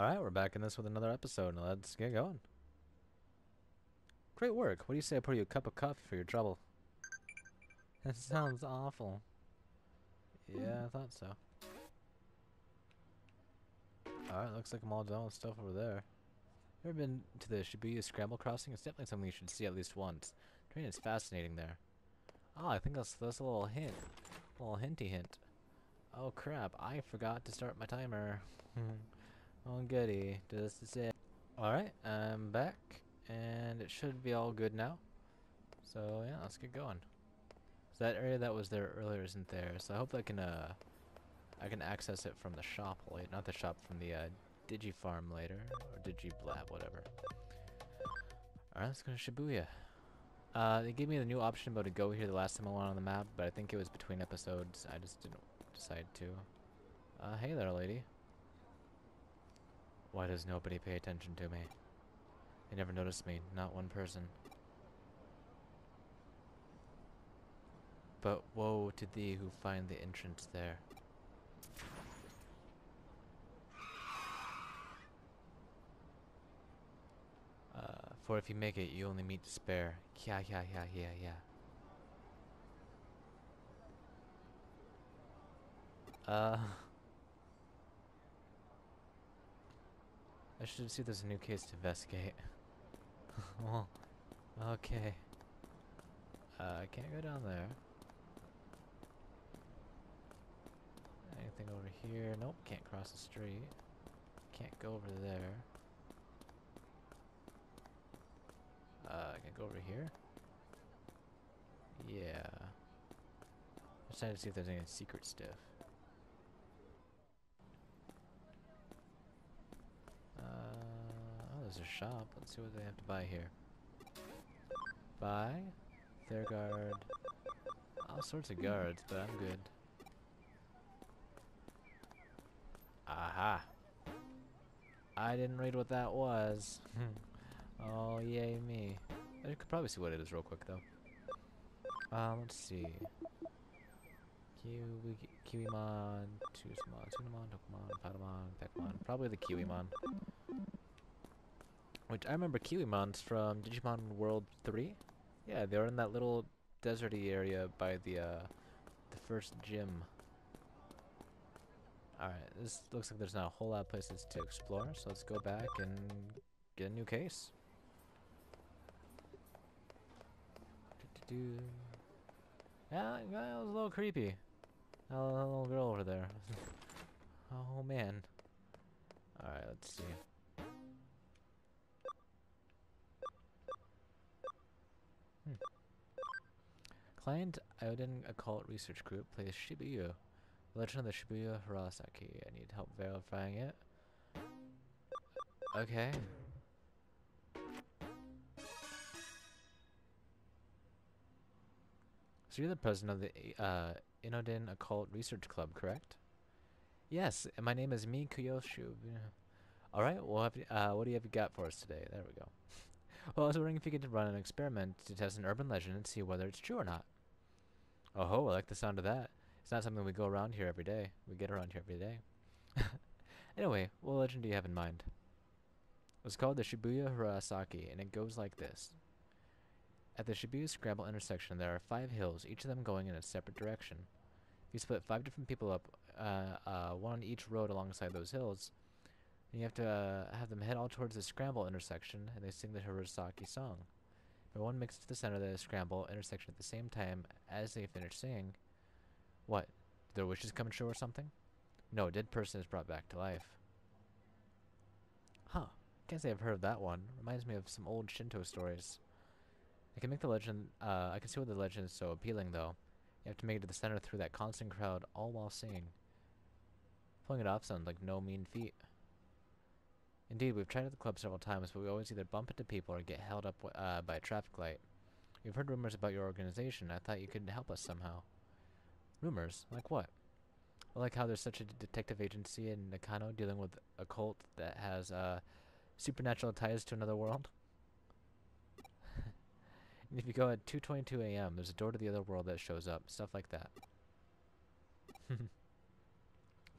Alright, we're back in this with another episode. Now let's get going. Great work. What do you say I pour you a cup of coffee for your trouble? That sounds awful. Yeah, I thought so. Alright, looks like I'm all done with stuff over there. Ever been to the Shibuya Scramble Crossing? It's definitely something you should see at least once. The train is fascinating there. Oh, I think that's a little hint. A little hinty hint. Oh crap, I forgot to start my timer. Oh goody, this is it. Alright, I'm back, and it should be all good now. So yeah, let's get going. So that area that was there earlier isn't there, so I hope I can access it from the shop later, not the shop, from the Digifarm later, or Digiblab, whatever. Alright, let's go to Shibuya. They gave me the new option about to go here the last time I went on the map, but I think it was between episodes. I just didn't decide to. Hey there, lady. Why does nobody pay attention to me? They never noticed me, not one person. But woe to thee who find the entrance there. For if you make it, you only meet despair. Yeah. I should see if there's a new case to investigate. Well, okay. I can't go down there. Anything over here? Nope, can't cross the street. Can't go over there. I can go over here? Yeah. Just trying to see if there's any secret stuff. Oh, there's a shop. Let's see what they have to buy here. Buy. Their guard. All sorts of guards, but I'm good. Aha! I didn't read what that was. Oh, yay me. I could probably see what it is real quick, though. Let's see. Kiwimon, Tunamon, Tokumon, Patamon, Pekmon. Probably the Kiwimon. Which, I remember Kiwimons from Digimon World 3. Yeah, they were in that little deserty area by the first gym. Alright, this looks like there's not a whole lot of places to explore, so let's go back and get a new case. Yeah, that was a little creepy. That little girl over there. Oh man. Alright, let's see. Client Iodine Occult Research Group plays Shibuya. Legend of the Shibuya Hirasaki. I need help verifying it. Okay. So you're the president of the Inodin Occult Research Club, correct? Yes, and my name is Mi Kuyoshu. Alright, well, what do you have got for us today? There we go. Well, I was wondering if you could run an experiment to test an urban legend and see whether it's true or not. Oh ho, I like the sound of that. It's not something we go around here every day. We get around here every day. Anyway, what legend do you have in mind? It's called the Shibuya Hirasaki, and it goes like this. At the Shibuya Scramble intersection, there are 5 hills, each of them going in a separate direction. If you split 5 different people up, one on each road alongside those hills, then you have to have them head all towards the Scramble intersection, and they sing the Hirasaki song. If everyone makes it to the center of the Scramble intersection at the same time as they finish singing, what? Did their wishes come true or something? No, a dead person is brought back to life. Huh. Can't say I've heard of that one. Reminds me of some old Shinto stories. I can make the legend, I can see why the legend is so appealing, though. You have to make it to the center through that constant crowd, all while singing. Pulling it off sounds like no mean feat. Indeed, we've tried at the club several times, but we always either bump into people or get held up by a traffic light. We've heard rumors about your organization. I thought you could help us somehow. Rumors? Like what? Well, like how there's such a detective agency in Nakano dealing with a cult that has, supernatural ties to another world. And if you go at 2:22 a.m., there's a door to the other world that shows up. Stuff like that.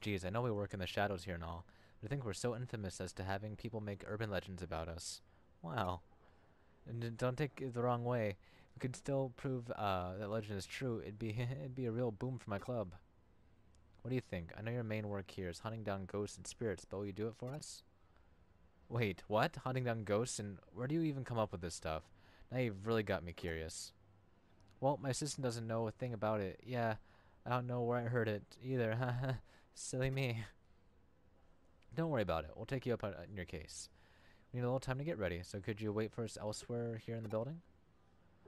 Geez, I know we work in the shadows here and all. To think we're so infamous as to having people make urban legends about us. Wow. And don't take it the wrong way. If we could still prove that legend is true, it'd be it'd be a real boom for my club. What do you think? I know your main work here is hunting down ghosts and spirits, but will you do it for us? Wait, what? Hunting down ghosts, and where do you even come up with this stuff? Now you've really got me curious. Well, my assistant doesn't know a thing about it. Yeah, I don't know where I heard it either. Haha, silly me. Don't worry about it. We'll take you up on in your case. We need a little time to get ready, so could you wait for us elsewhere here in the building?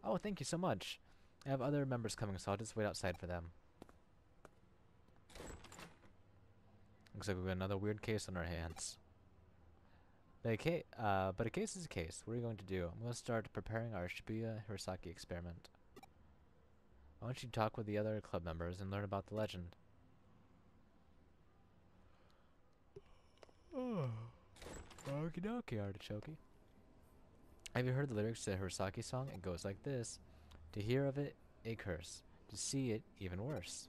Oh, thank you so much. I have other members coming, so I'll just wait outside for them. Looks like we've got another weird case on our hands. But a case is a case. What are you going to do? I'm going to start preparing our Shibuya Hirosaki experiment. I want you to talk with the other club members and learn about the legend. Oh. Okie dokie, artichoke. Have you heard the lyrics to the Hirosaki song? It goes like this. To hear of it, a curse. To see it, even worse.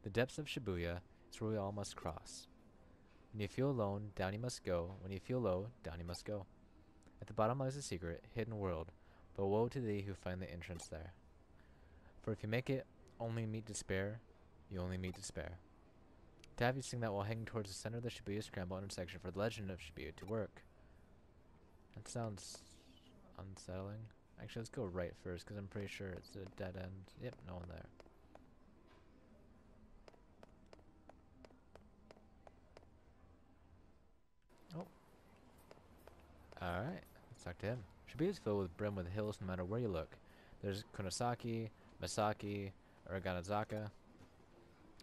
The depths of Shibuya is where we all must cross. When you feel alone, down you must go. When you feel low, down you must go. At the bottom lies a secret, hidden world, but woe to thee who find the entrance there. For if you make it only meet despair, you only meet despair. To have you sing that while heading towards the center of the Shibuya Scramble intersection for the legend of Shibuya to work. That sounds unsettling. Actually, let's go right first, because I'm pretty sure it's a dead end. Yep, no one there. Oh. Alright, let's talk to him. Shibuya is filled with brim with hills no matter where you look. There's Kunosaki, Masaki, Uraganazaka.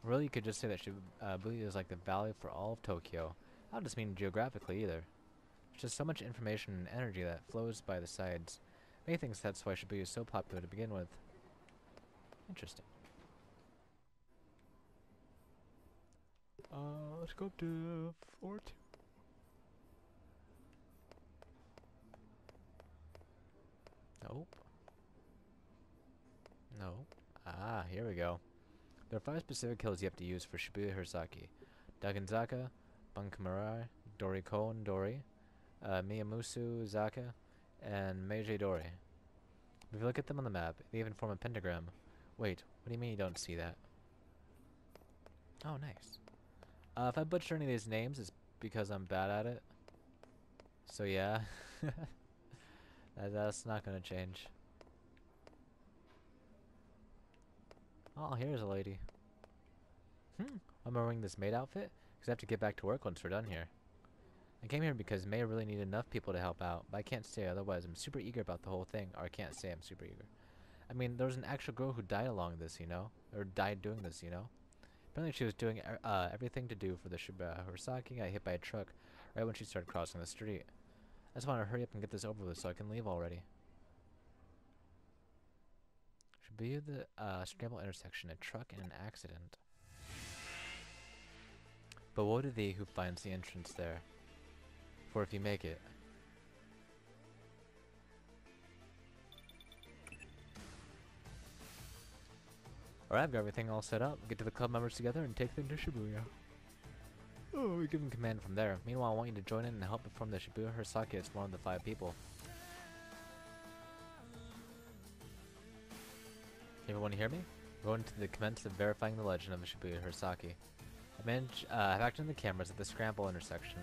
Really, you could just say that Shibuya is like the valley for all of Tokyo. I don't just mean geographically either. There's just so much information and energy that flows by the sides. Many things that's why Shibuya is so popular to begin with. Interesting. Let's go up to Fort. Nope. No. Ah, here we go. There are 5 specific hills you have to use for Shibuya Hirosaki. Daganzaka, Bankamura, Dorikon Dori, Miyamusu Zaka, and Meiji Dori. If you look at them on the map, they even form a pentagram. Wait, what do you mean you don't see that? Oh, nice. If I butcher any of these names, it's because I'm bad at it. So yeah, that's not gonna change. Oh, here's a lady. I'm wearing this maid outfit because I have to get back to work once we're done here. I came here because May really needed enough people to help out, but I can't stay otherwise. I'm super eager about the whole thing, or I can't say I'm super eager. I mean, there was an actual girl who died along this, you know? Or died doing this, you know? Apparently she was doing everything to do for the Shibuya Hirosaki. Got hit by a truck right when she started crossing the street. I just want to hurry up and get this over with so I can leave already. Shibuya the Scramble intersection, a truck and an accident. But woe to thee who finds the entrance there. For if you make it. Alright, I've got everything all set up. Get to the club members together and take them to Shibuya. Oh, we give them command from there. Meanwhile, I want you to join in and help perform the Shibuya Hirosaki as one of the 5 people. Everyone hear me? We're going to commence of verifying the legend of the Shibuya Hirosaki. I've acted on the cameras at the Scramble intersection.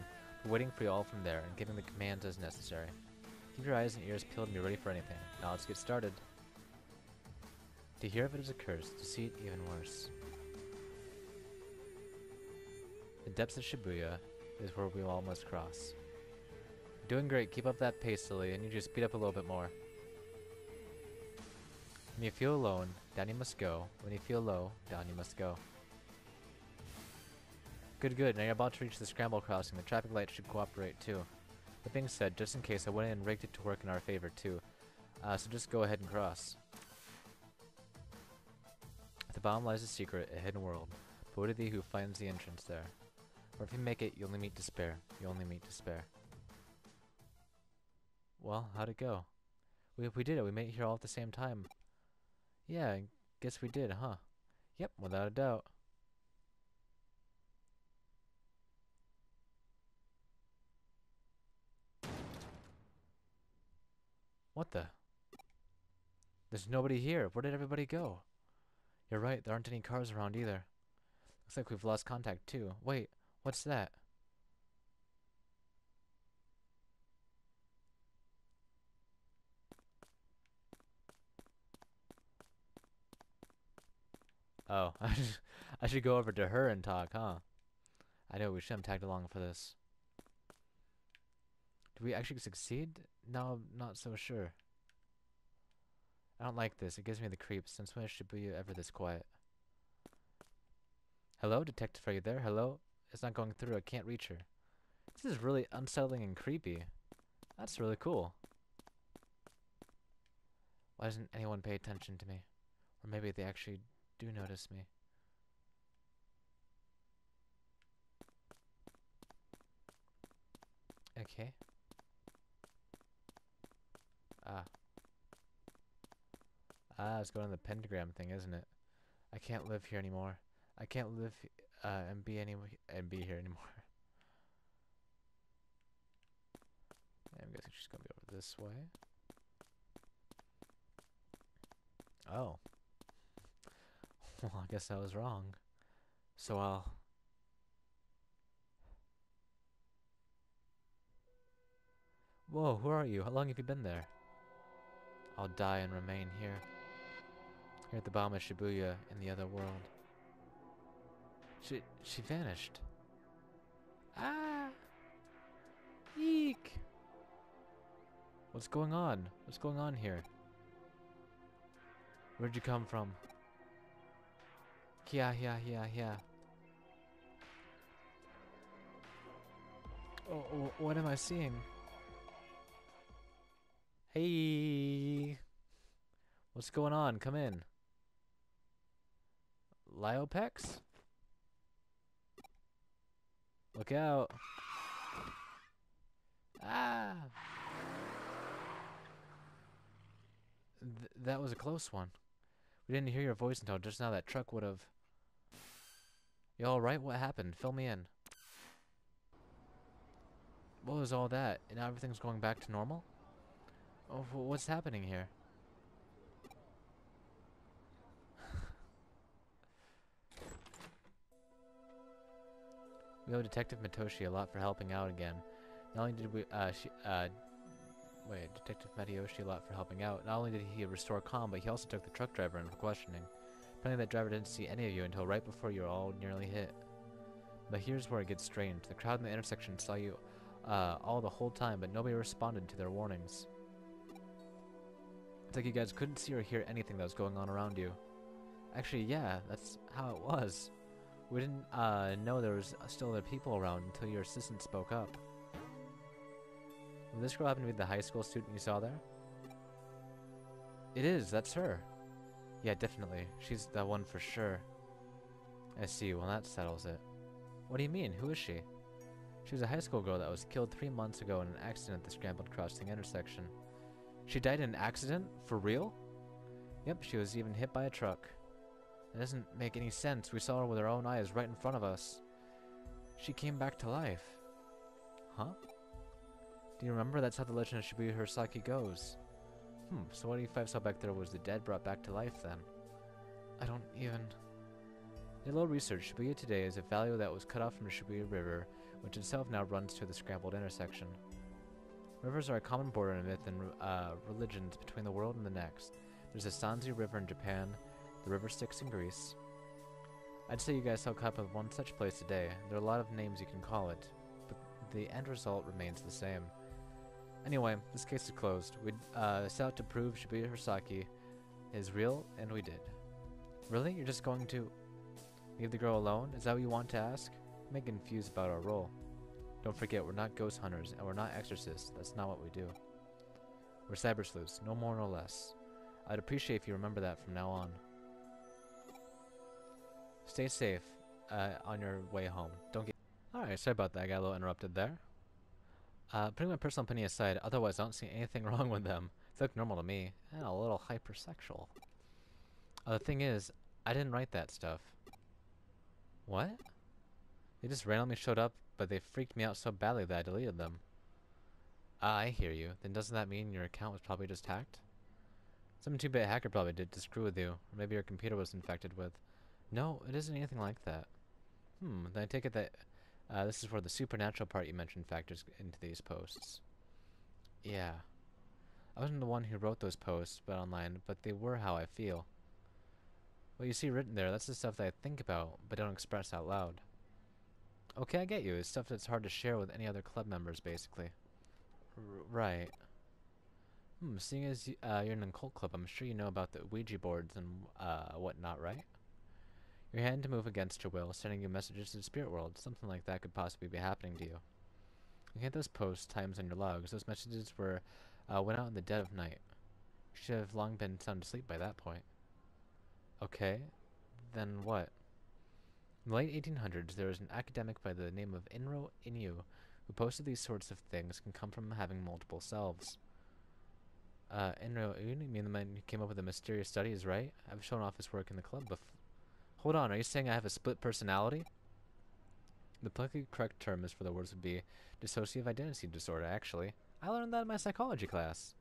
We're waiting for you all from there and giving the commands as necessary. Keep your eyes and ears peeled and be ready for anything. Now let's get started. To hear of it is a curse, to see it even worse. The depths of Shibuya is where we all must cross. Doing great, keep up that pace, silly, and you just speed up a little bit more. When you feel alone, down you must go. When you feel low, down you must go. Good, good. Now you're about to reach the Scramble crossing. The traffic light should cooperate too. That being said, just in case, I went in and rigged it to work in our favor too. So just go ahead and cross. At the bottom lies a secret, a hidden world. But woe to thee who finds the entrance there. For if you make it, you only meet despair. You only meet despair. Well, how'd it go? We did it. We made it here all at the same time. Yeah, I guess we did, huh? Yep, without a doubt. What the? There's nobody here. Where did everybody go? You're right, there aren't any cars around either. Looks like we've lost contact too. Wait, what's that? Oh, I should go over to her and talk, huh? I know we should have tagged along for this. Did we actually succeed? No, I'm not so sure. I don't like this. It gives me the creeps. Since when should be ever this quiet? Hello, detective, are you there? Hello? It's not going through. I can't reach her. This is really unsettling and creepy. That's really cool. Why doesn't anyone pay attention to me? Or maybe they actually do notice me. Okay. Ah. Ah, it's going to the pentagram thing, isn't it? I can't live here anymore. I can't live and be here anymore. I'm guessing she's gonna be over this way. Oh. Well, I guess I was wrong. So I'll... Whoa, who are you? How long have you been there? I'll die and remain here. Here at the bottom of Shibuya in the other world. She vanished. Ah! Eek! What's going on? What's going on here? Where'd you come from? Here. Oh, what am I seeing? Hey! What's going on? Come in. Liopx? Look out. Ah! That was a close one. We didn't hear your voice until just now. That truck would have... You alright? What happened? Fill me in. What was all that? And now everything's going back to normal? Oh, what's happening here? We owe Detective Matoshi a lot for helping out again. Not only did we, Detective Matayoshi a lot for helping out. Not only did he restore calm, but he also took the truck driver in for questioning. Apparently that driver didn't see any of you until right before you were all nearly hit. But here's where it gets strange. The crowd in the intersection saw you, all the whole time, but nobody responded to their warnings. It's like you guys couldn't see or hear anything that was going on around you. Actually, yeah, that's how it was. We didn't, know there was still other people around until your assistant spoke up. Will this girl happen to be the high school student you saw there? It is, that's her. Yeah, definitely. She's the one for sure. I see, well that settles it. What do you mean? Who is she? She was a high school girl that was killed 3 months ago in an accident at the scrambled crossing intersection. She died in an accident? For real? Yep, she was even hit by a truck. It doesn't make any sense. We saw her with our own eyes right in front of us. She came back to life. Huh? Do you remember? That's how the legend of Shibuya Hirosaki goes. So what if I saw back there was the dead brought back to life then? I don't even... In low research, Shibuya today is a valley that was cut off from the Shibuya River, which itself now runs through the scrambled intersection. Rivers are a common border in myth and religions between the world and the next. There's the Sanzi River in Japan, the River Styx in Greece. I'd say you guys saw caught up with one such place today. There are a lot of names you can call it, but the end result remains the same. Anyway, this case is closed. We set out to prove Shibuya Hirosaki is real, and we did. Really? You're just going to leave the girl alone? Is that what you want to ask? I'm getting confused about our role. Don't forget, we're not ghost hunters, and we're not exorcists. That's not what we do. We're cyber sleuths, no more no less. I'd appreciate if you remember that from now on. Stay safe on your way home. Don't get... Alright, sorry about that. I got a little interrupted there. Putting my personal opinion aside, otherwise I don't see anything wrong with them. They look normal to me. And a little hypersexual. The thing is, I didn't write that stuff. What? They just randomly showed up, but they freaked me out so badly that I deleted them. Ah, I hear you. Then doesn't that mean your account was probably just hacked? Some 2-bit hacker probably did to screw with you. Or maybe your computer was infected with... No, it isn't anything like that. Then I take it that this is where the supernatural part you mentioned factors into these posts. Yeah. I wasn't the one who wrote those posts but online, but they were how I feel. What you see written there, that's the stuff that I think about, but don't express out loud. Okay, I get you. It's stuff that's hard to share with any other club members, basically. Right. Seeing as you're in a cult club, I'm sure you know about the Ouija boards and whatnot, right? Your hand to move against your will, sending you messages to the spirit world. Something like that could possibly be happening to you. You hit those post times on your logs. Those messages were went out in the dead of night. You should have long been sound asleep by that point. Okay, then what? In the late 1800s, there was an academic by the name of Inro Inu who posted these sorts of things can come from having multiple selves. Inro Inu, you mean the man who came up with the mysterious studies, right? I've shown off his work in the club before. Hold on, are you saying I have a split personality? The politically correct term is for the words would be dissociative identity disorder, actually. I learned that in my psychology class.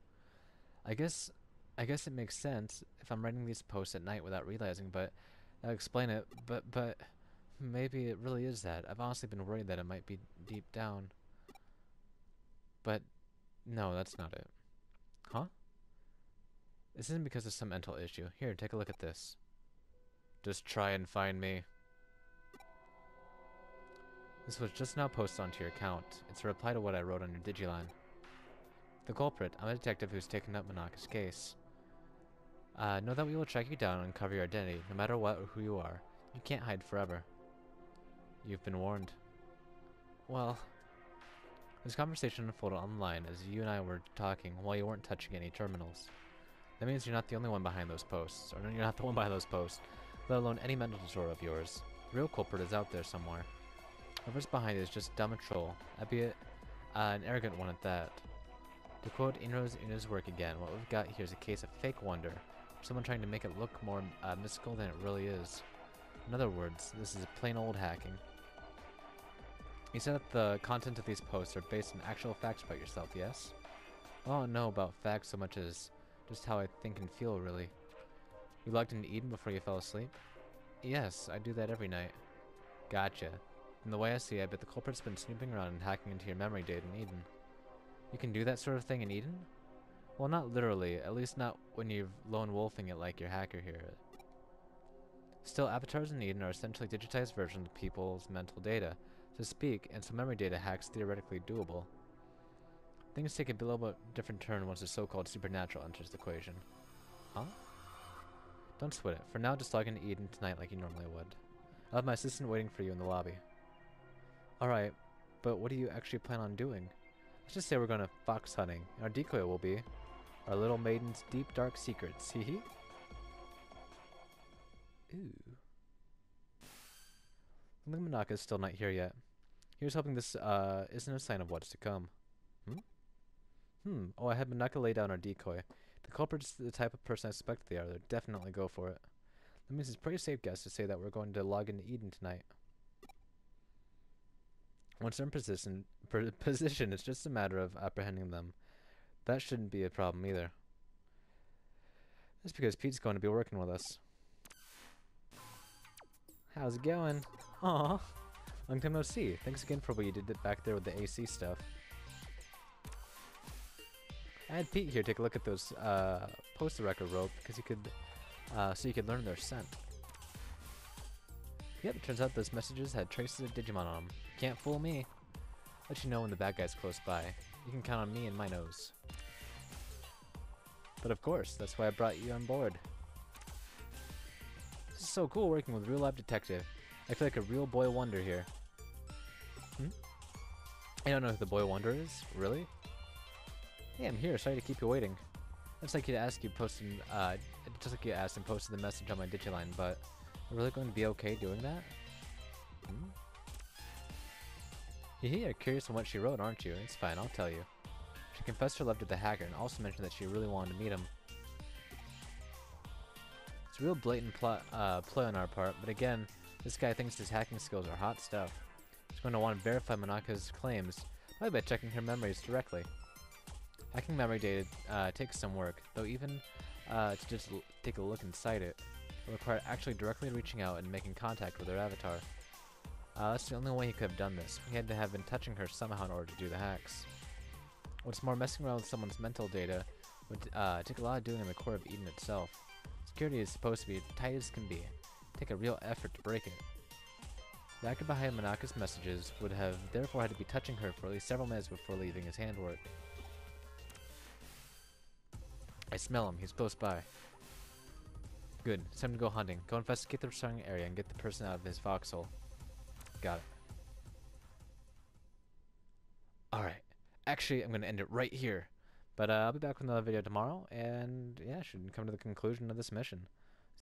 I guess it makes sense if I'm writing these posts at night without realizing, but I'll explain it, but maybe it really is that. I've honestly been worried that it might be deep down. But no, that's not it. Huh? This isn't because of some mental issue. Here, take a look at this. Just try and find me. This was just now posted onto your account. It's a reply to what I wrote on your Digiline. The culprit, I'm a detective who's taken up Manaka's case. Know that we will track you down and uncover your identity, no matter what or who you are. You can't hide forever. You've been warned. Well, this conversation unfolded online as you and I were talking while you weren't touching any terminals. That means you're not the only one behind those posts, or you're not the one behind those posts, let alone any mental disorder of yours. The real culprit is out there somewhere. Whoever's behind it is just dumb and troll, albeit an arrogant one at that. To quote Inu's work again, what we've got here is a case of fake wonder, someone trying to make it look more mystical than it really is. In other words, this is plain old hacking. You said that the content of these posts are based on actual facts about yourself, yes? I don't know about facts so much as just how I think and feel, really. You logged into Eden before you fell asleep? Yes, I do that every night. Gotcha. From the way I see, I bet the culprit's been snooping around and hacking into your memory data in Eden. You can do that sort of thing in Eden? Well, not literally, at least not when you're lone wolfing it like your hacker here. Still, avatars in Eden are essentially digitized versions of people's mental data, so to speak, and so memory data hacks theoretically doable. Things take a little bit different turn once the so-called supernatural enters the equation. Huh? Don't sweat it. For now, just log into Eden tonight like you normally would. I'll have my assistant waiting for you in the lobby. Alright, but what do you actually plan on doing? Let's just say we're going to fox hunting, and our decoy will be our little maiden's deep dark secrets. Hee hee. Ooh. Manaka's still not here yet. Here's hoping this isn't a sign of what's to come. Oh, I had Manaka lay down our decoy. The culprit's the type of person I suspect they are. They'll definitely go for it. That means it's a pretty safe guess to say that we're going to log into Eden tonight. Once they're in position, it's just a matter of apprehending them. That shouldn't be a problem either. That's because Pete's going to be working with us. How's it going? Aw, long time no see. Thanks again for what you did back there with the AC stuff. I had Pete here take a look at those poster record rope because he could, so you could learn their scent. Yep, it turns out those messages had traces of Digimon on them. Can't fool me. Let you know when the bad guy's close by. You can count on me and my nose. But of course, that's why I brought you on board. This is so cool working with a real life detective. I feel like a real boy wonder here. I don't know who the boy wonder is, really? Hey, I'm here. Sorry to keep you waiting. Just like you asked and posted the message on my Digiline, but I'm really going to be okay doing that? You're curious on what she wrote, aren't you? It's fine, I'll tell you. She confessed her love to the hacker and also mentioned that she really wanted to meet him. It's a real blatant play on our part, but again, this guy thinks his hacking skills are hot stuff. He's going to want to verify Manaka's claims, probably by checking her memories directly. Hacking memory data takes some work, though even to just take a look inside it will require actually directly reaching out and making contact with her avatar. That's the only way he could have done this. He had to have been touching her somehow in order to do the hacks. What's more, messing around with someone's mental data would take a lot of doing in the core of Eden itself. Security is supposed to be tight as can be. Take a real effort to break it. The actor behind Monaka's messages would have therefore had to be touching her for at least several minutes before leaving his handwork. I smell him. He's close by. Good. It's time to go hunting. Go investigate the surrounding area and get the person out of his foxhole. Got it. Alright. Actually, I'm going to end it right here. But I'll be back with another video tomorrow, and yeah, should come to the conclusion of this mission.